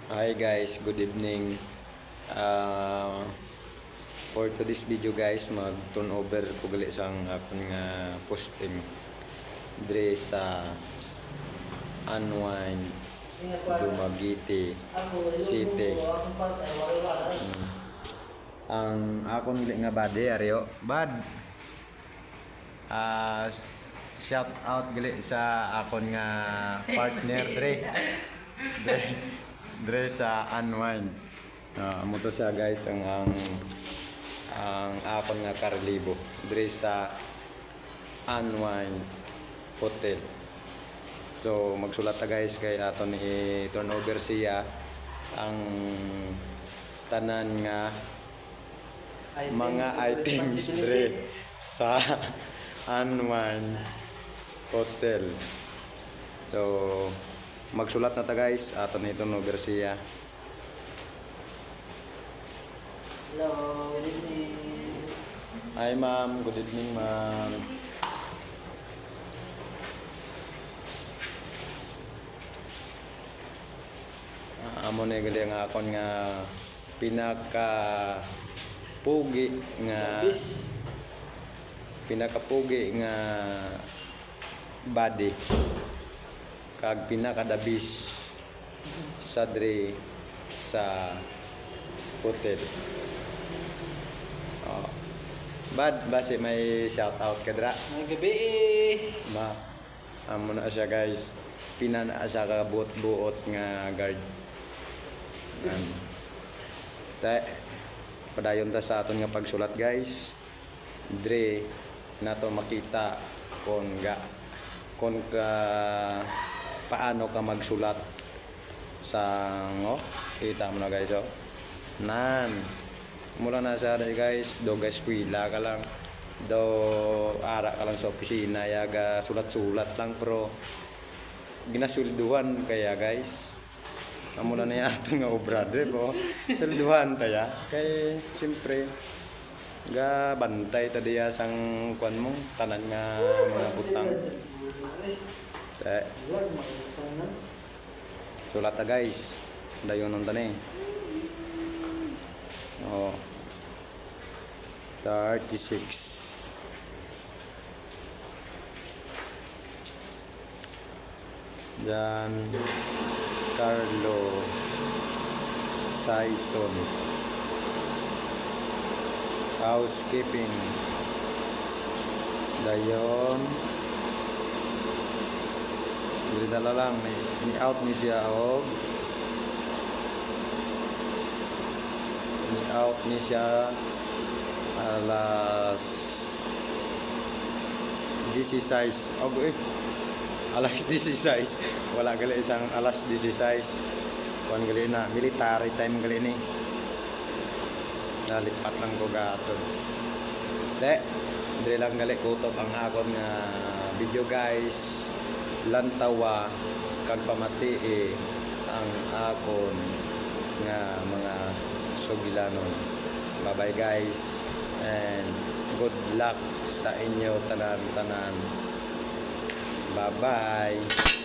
Hi guys, good evening. For today's video guys, mag-turn over ko gali sang akong posting dire sa Unwind Dumaguete City. Ang akong gali nga bade aryo, bad. Shout out gali sa akong nga partner dire sa Unwind. Amo to siya guys ang akon nga karlibo dire sa Unwind Hotel. So magsulat ta guys kay aton i-turn over siya ang tanan nga mga items dire sa Unwind Hotel. So magsulat na ta guys aton i-turn over siya. Hello, good evening. Hi ma'am, good evening ma'am. Amo na gali nga akon nga pinaka pugi nga body kag pinaka dabis sa dre sa hotel. Bad basi may shout out ka dra. May gabi. Amo na siya guys. Pinana siya ka buot nga guard. Padayon ta sa aton nga pagsulat guys. Dre nato makita kung paano ka magsulat sa kita mo na guys nan mula na sa guys do guys kwila ka lang do ara ka lang sa opisina yaga sulat-sulat lang pero ginasulduhan kaya guys amo na niya ato nga obra dre po sulduhan kaya kay siyempre ga bantay ta diya sang kuan mo tanan nga mga butang sulat ta guys dayon on tani 36 dan Carlo Saison housekeeping dayon dala lang ni out ni siya out ni siya alas 16 alas 16 wala gali isang alas 16 kuan gali na military time gali ni nalipat lang ko gaton dire lang gali kutob ang akon nga video guys lantawa kag pamatii ang akon nga mga sugilanon. Bye bye guys and good luck sa inyo tanan. Bye bye.